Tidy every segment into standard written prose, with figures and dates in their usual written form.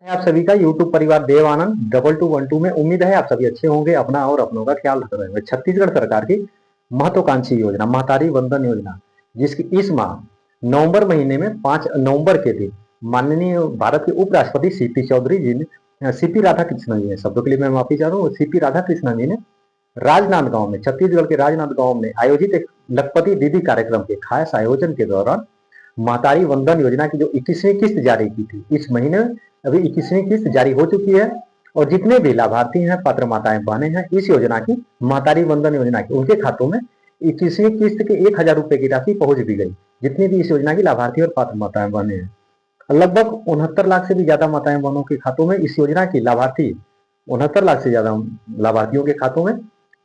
आप सभी का YouTube परिवार देव आनंद 2212 में। उम्मीद है आप सभी अच्छे होंगे, अपना और अपनों का ख्याल रख रहे होंगे। छत्तीसगढ़ सरकार की महत्वाकांक्षी योजना महतारी वंदन योजना, जिसकी इस माह नवंबर महीने में 5 नवंबर के दिन माननीय भारत के उपराष्ट्रपति सीपी चौधरी जी ने, सीपी राधाकृष्णन जी ने, शब्दों के लिए मैं माफी चाह रहा हूँ, सीपी राधाकृष्णन जी ने राजनांदगांव में, छत्तीसगढ़ के राजनांदगांव में आयोजित एक लखपति दीदी कार्यक्रम के खास आयोजन के दौरान महतारी वंदन योजना की जो 21वीं किस्त जारी की थी, इस महीने अभी 21वीं किस्त जारी हो चुकी है। और जितने भी लाभार्थी हैं, पात्र माताएं बहने हैं इस योजना की, महतारी वंदन योजना की, उनके खातों में 21वीं किस्त के 1000 रुपए की राशि पहुंच भी गई। जितनी भी इस योजना की लाभार्थी और पात्र माताएं बहने हैं, लगभग 69 लाख से भी ज्यादा माताएं बहनों के खातों में इस योजना की लाभार्थी, 69 लाख से ज्यादा लाभार्थियों के खातों में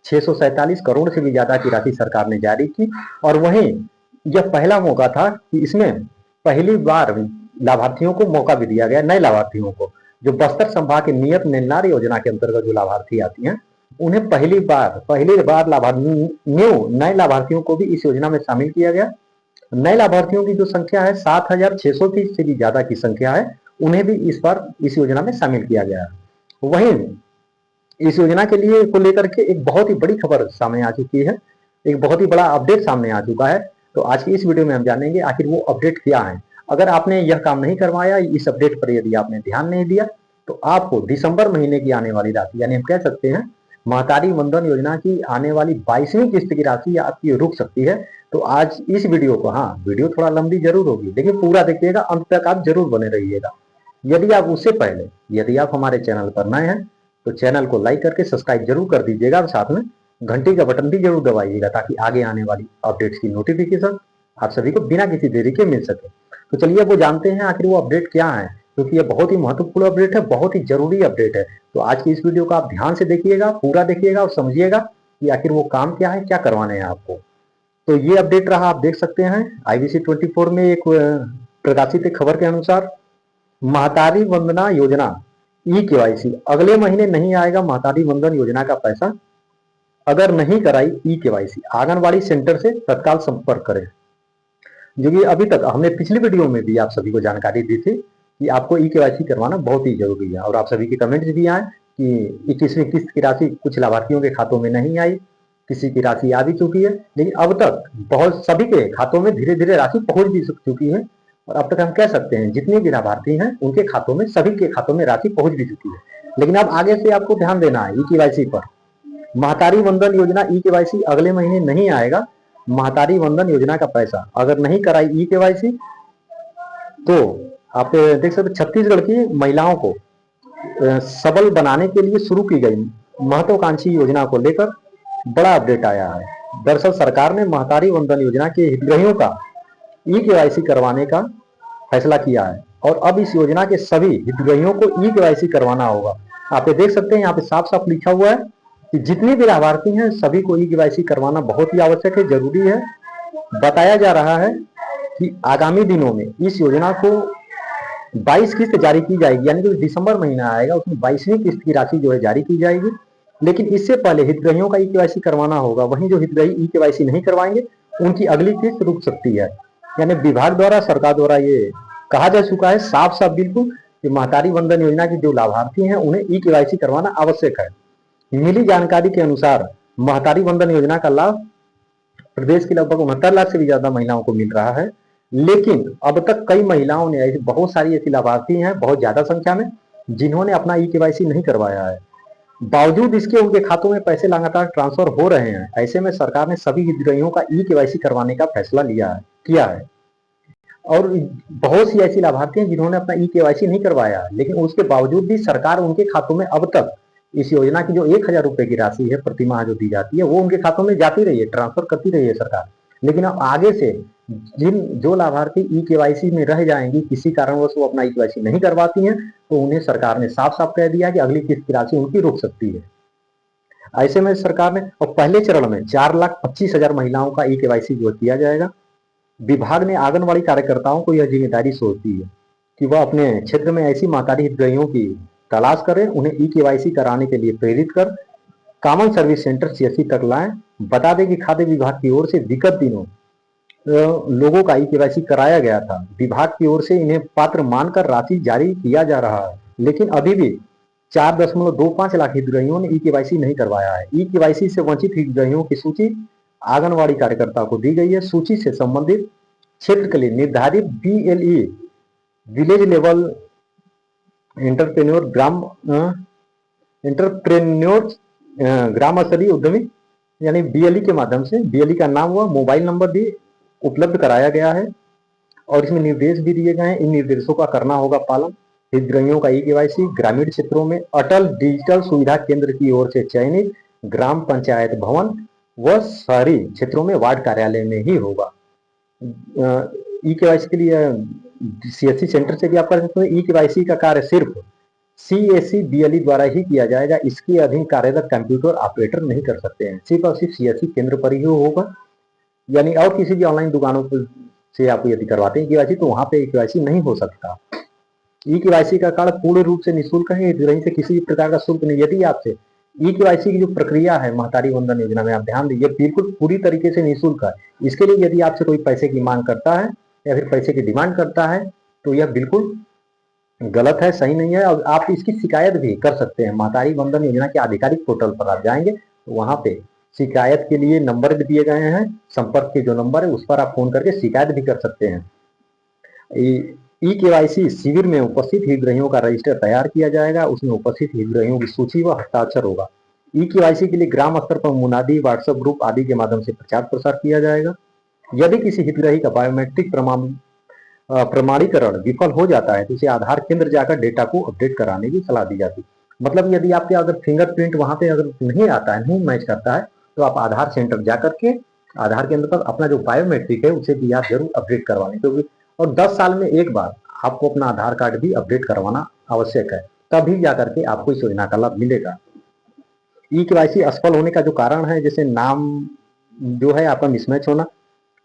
647 करोड़ से भी ज्यादा की राशि सरकार ने जारी की। और वहीं यह पहला मौका था कि इसमें पहली बार लाभार्थियों को मौका भी दिया गया, नए लाभार्थियों को, जो बस्तर संभाग के नियत निर्नार योजना के अंतर्गत जो लाभार्थी आती हैं, उन्हें पहली बार नए लाभार्थियों को भी इस योजना में शामिल किया गया। नए लाभार्थियों की जो संख्या है 7630 से भी ज्यादा की संख्या है, उन्हें भी इस बार इस योजना में शामिल किया गया है। वहीं इस योजना के लिए को लेकर के एक बहुत ही बड़ी खबर सामने आ चुकी है, एक बहुत ही बड़ा अपडेट सामने आ चुका है। तो आज की इस वीडियो में हम जानेंगे आखिर वो अपडेट क्या है। अगर आपने यह काम नहीं करवाया, इस अपडेट पर यदि आपने ध्यान नहीं दिया, तो आपको दिसंबर महीने की आने वाली राशि, यानी हम कह सकते हैं महतारी वंदन योजना की आने वाली 22वीं किस्त की राशि आपकी रुक सकती है। तो आज इस वीडियो को, हाँ वीडियो थोड़ा लंबी जरूर होगी, लेकिन पूरा देखिएगा, अंत तक आप जरूर बने रहिएगा। यदि आप उससे पहले, यदि आप हमारे चैनल पर नए हैं तो चैनल को लाइक करके सब्सक्राइब जरूर कर दीजिएगा और साथ में घंटी का बटन भी जरूर दबाइएगा, ताकि आगे आने वाली अपडेट्स की नोटिफिकेशन आप सभी को बिना किसी देरी के मिल सके। तो चलिए वो जानते हैं आखिर वो अपडेट क्या है, क्योंकि ये बहुत ही महत्वपूर्ण अपडेट है, बहुत ही जरूरी अपडेट है। तो आज की इस वीडियो को आप ध्यान से देखिएगा, पूरा देखिएगा और समझिएगा कि आखिर वो काम क्या है, क्या करवाने हैं आपको। तो ये अपडेट रहा, आप देख सकते हैं IBC 24 में एक प्रकाशित एक खबर के अनुसार, महतारी वंदना योजना EKYC, अगले महीने नहीं आएगा महतारी वंदन योजना का पैसा। अगर नहीं कराई EKYC, आंगनबाड़ी सेंटर से तत्काल संपर्क करें। जो कि अभी तक हमने पिछली वीडियो में भी आप सभी को जानकारी दी थी कि आपको EKYC करवाना बहुत ही जरूरी है। और आप सभी के कमेंट्स भी आए कि 21वीं किस्त की राशि कुछ लाभार्थियों के खातों में नहीं आई, किसी की राशि आ भी चुकी है, लेकिन अब तक बहुत सभी के खातों में धीरे धीरे राशि पहुंच भी चुकी है। और अब तक हम कह सकते हैं जितने भी लाभार्थी हैं उनके खातों में, सभी के खातों में राशि पहुंच भी चुकी है। लेकिन अब आगे से आपको ध्यान देना है EKYC पर। महतारी वंदन योजना EKYC अगले महीने नहीं आएगा। महतारी वंदन योजना का पैसा अगर नहीं कराई EKYC, तो आप देख सकते छत्तीसगढ़ की महिलाओं को सबल बनाने के लिए शुरू की गई महत्वाकांक्षी योजना को लेकर बड़ा अपडेट आया है। दरअसल सरकार ने महतारी वंदन योजना के हितग्राहियों का EKYC करवाने का फैसला किया है, और अब इस योजना के सभी हितग्राहियों को EKYC करवाना होगा। आप ये देख सकते हैं, यहाँ पे साफ साफ लिखा हुआ है कि जितने भी लाभार्थी हैं सभी को EKYC करवाना बहुत ही आवश्यक है, जरूरी है। बताया जा रहा है कि आगामी दिनों में इस योजना को 22 किस्त जारी की जाएगी, यानी कि दिसंबर महीना आएगा उसमें 22वीं किस्त की राशि जो है जारी की जाएगी। लेकिन इससे पहले हितग्राहियों का EKYC करवाना होगा। वहीं जो हितग्राही EKYC नहीं करवाएंगे उनकी अगली किस्त रुक सकती है। यानी विभाग द्वारा, सरकार द्वारा ये कहा जा चुका है साफ साफ बिल्कुल कि महतारी वंदन योजना की जो लाभार्थी हैं उन्हें EKYC करवाना आवश्यक है। मिली जानकारी के अनुसार महतारी वंदन योजना का लाभ प्रदेश की लगभग 69 लाख से भी ज्यादा महिलाओं को मिल रहा है। लेकिन अब तक कई महिलाओं ने, बहुत सारी ऐसी लाभार्थी हैं, बहुत ज्यादा संख्या में, जिन्होंने अपना EKYC नहीं करवाया है। बावजूद इसके उनके खातों में पैसे लगातार ट्रांसफर हो रहे हैं। ऐसे में सरकार ने सभी हितग्राहियों का EKYC करवाने का फैसला किया है। और बहुत सी ऐसी लाभार्थी हैं जिन्होंने अपना EKYC नहीं करवाया, लेकिन उसके बावजूद भी सरकार उनके खातों में अब तक इस योजना की जो 1000 रुपए की राशि है प्रति माह जो दी जाती है, वो उनके खातों में जाती रही है, ट्रांसफर करती रही है सरकार। लेकिन अब आगे से जो लाभार्थी EKYC में रह जाएंगी, किसी कारणवश वो अपना EKYC नहीं करवाती हैं, तो उन्हें सरकार ने साफ साफ कह दिया कि अगली किस्त की राशि उनकी रुक सकती है। ऐसे में सरकार ने, और पहले चरण में 4,25,000 महिलाओं का EKYC जो किया जाएगा। विभाग ने आंगनबाड़ी कार्यकर्ताओं को यह जिम्मेदारी सौंपी है कि वह अपने क्षेत्र में ऐसी महतारी हितग्राहियों की तलाश करें, उन्हें EKYC कराने के लिए प्रेरित कर कॉमन सर्विस सेंटर CSC तक लाएं। बता दें कि खाद्य विभाग की ओर से विगत दिनों लोगों का EKYC कराया गया था। विभाग की ओर से इन्हें पात्र मानकर राशि जारी किया जा रहा है, लेकिन अभी भी 4.25 लाख हितग्राहियों ने ई-केवाईसी नहीं करवाया है। ई-केवाईसी से वंचित हितग्राहियों की सूची आंगनवाड़ी कार्यकर्ता को दी गई है। सूची से संबंधित क्षेत्र के लिए निर्धारित BLE विलेज लेवल एंटरप्रेन्योर ग्राम स्तरीय उद्यमी यानी BLE के माध्यम से BLE का नाम हुआ, मोबाइल नंबर भी उपलब्ध कराया गया है और इसमें निर्देश भी दिए गए हैं। इन निर्देशों का करना होगा पालन। हितग्राहियों का ई-केवाईसी ग्रामीण क्षेत्रों में अटल डिजिटल सुविधा केंद्र की ओर से चयनित ग्राम पंचायत भवन व शहरी क्षेत्रों में वार्ड कार्यालय में ही होगा। ई-केवाईसी के लिए CSC सेंटर से भी आप कर सकते हो। ई-केवाईसी का कार्य सिर्फ CSC BLE द्वारा ही किया जाएगा। इसके अधीन कार्यरत कंप्यूटर ऑपरेटर नहीं कर सकते हैं। सिर्फ और सिर्फ CSC केंद्र पर ही होगा, यानी और किसी भी ऑनलाइन दुकानों से आप यदि करवाते हैं ई-केवाईसी तो वहां पे ई-केवाईसी नहीं हो सकता। ई-केवाईसी का कार्य पूर्ण रूप से निःशुल्क है, हितग्राही से किसी भी प्रकार का शुल्क नहीं। यदि आपसे ई-केवाईसी की जो प्रक्रिया है महतारी वंदन योजना में, आप ध्यान दीजिए, बिल्कुल पूरी तरीके से निःशुल्क है। इसके लिए यदि आपसे कोई पैसे की मांग करता है या फिर पैसे की डिमांड करता है तो यह बिल्कुल गलत है, सही नहीं है। और आप इसकी शिकायत भी कर सकते हैं। महतारी वंदन योजना के आधिकारिक पोर्टल पर आप जाएंगे तो वहां पे शिकायत के लिए नंबर भी दिए गए हैं। संपर्क के जो नंबर है उस पर आप फोन करके शिकायत भी कर सकते हैं। ई-केवाईसी शिविर में उपस्थित हितग्राहियों का रजिस्टर तैयार किया जाएगा। उसमें उपस्थित हितग्राहियों की सूची व हस्ताक्षर होगा। ई-केवाईसी के लिए ग्राम स्तर पर मुनादी, व्हाट्सएप ग्रुप आदि के माध्यम से प्रचार प्रसार किया जाएगा। यदि किसी हितग्राही का बायोमेट्रिक प्रमाणीकरण विफल हो जाता है तो उसे आधार केंद्र जाकर डेटा को अपडेट कराने की सलाह दी जाती है। मतलब यदि आपके अगर फिंगरप्रिंट वहां पे अगर नहीं आता है, नहीं मैच करता है, तो आप आधार सेंटर जाकर के आधार केंद्र पर अपना जो बायोमेट्रिक है उसे भी आप जरूर अपडेट करवाने, क्योंकि और 10 साल में एक बार आपको अपना आधार कार्ड भी अपडेट करवाना आवश्यक है, तभी जाकर के आपको इस योजना का लाभ मिलेगा। ई-केवाईसी असफल होने का जो कारण है, जैसे नाम जो है आपका मिसमैच होना,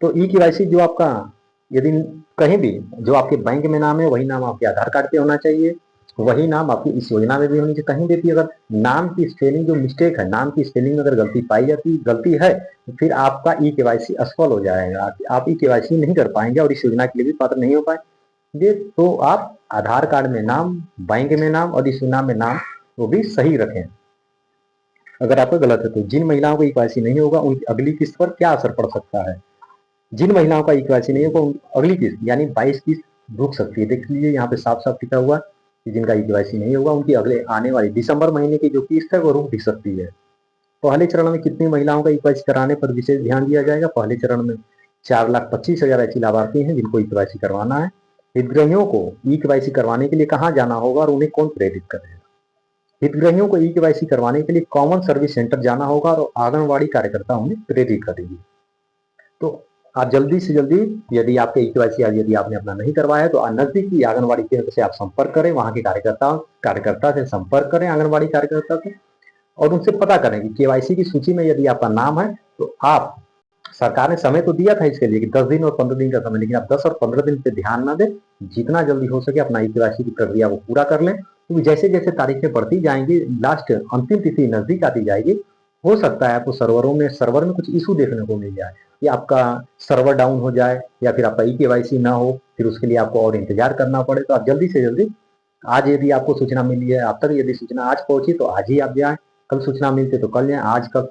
तो ई-केवाईसी जो आपका यदि कहीं भी जो आपके बैंक में नाम है वही नाम आपके आधार कार्ड पे होना चाहिए, वही नाम आपकी इस योजना में भी होनी चाहिए। कहीं भी अगर नाम की स्पेलिंग जो मिस्टेक है, नाम की स्पेलिंग में अगर गलती पाई जाती, गलती है, तो फिर आपका ई-केवाईसी असफल हो जाएगा। आप ई-केवाईसी नहीं कर पाएंगे और इस योजना के लिए भी पात्र नहीं हो पाएंगे। तो आप आधार कार्ड में नाम, बैंक में नाम और इस योजना में नाम वो भी सही रखें। अगर आपका गलत है तो जिन महिलाओं को ई-केवाईसी नहीं होगा उनकी अगली किस्त पर क्या असर पड़ सकता है। जिन महिलाओं का ई-केवाईसी नहीं होगा अगली किस्त यानी 22 किस्त रुक सकती है। देख लीजिए यहाँ पे साफ साफ लिखा हुआ कि जिनका ई-केवाईसी नहीं होगा उनकी अगले आने वाली दिसंबर महीने की जो किस्त है वो रुक भी सकती है। पहले चरण में कितनी महिलाओं का ई-केवाईसी कराने पर विशेष ध्यान दिया जाएगा। पहले चरण में 4,25,000 ऐसी लाभार्थी हैं जिनको ई-केवाईसी करवाना है। हितग्राहियों को ई-केवाईसी करवाने के लिए कहाँ जाना होगा और उन्हें कौन प्रेरित करेगा। हितग्राहियों को ई-केवाईसी करवाने के लिए कॉमन सर्विस सेंटर जाना होगा और आंगनवाड़ी कार्यकर्ता उन्हें प्रेरित करेगी। तो आप जल्दी से जल्दी, यदि आपके ई-केवाईसी यदि आपने अपना नहीं करवाया है तो नजदीकी आंगनवाड़ी केंद्र से आप संपर्क करें, वहां के कार्यकर्ता से संपर्क करें, आंगनवाड़ी कार्यकर्ता से, और उनसे पता करें कि केवाईसी की सूची में यदि आपका नाम है तो आप, सरकार ने समय तो दिया था इसके लिए कि 10 दिन और 15 दिन का समय, लेकिन आप 10 और 15 दिन पे ध्यान न दें। जितना जल्दी हो सके अपना ई-केवाईसी की प्रक्रिया को पूरा कर लें, क्योंकि जैसे जैसे तारीखें बढ़ती जाएंगी, लास्ट अंतिम तिथि नजदीक आती जाएगी, हो सकता है आपको सर्वर में कुछ इशू देखने को मिल जाए, कि आपका सर्वर डाउन हो जाए या फिर आपका ई-केवाईसी ना हो, फिर उसके लिए आपको और इंतजार करना पड़े। तो आप जल्दी से जल्दी, आज यदि आपको सूचना मिली है, आप तक यदि सूचना आज पहुंची तो आज ही आप जाएं, कल सूचना मिलती तो कल जाएं। आज कल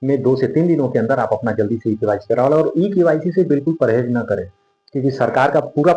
में 2 से 3 दिनों के अंदर आप अपना जल्दी से ई-केवाईसी करा लो। और ई-केवाईसी से बिल्कुल परहेज ना करें, क्योंकि सरकार का पूरा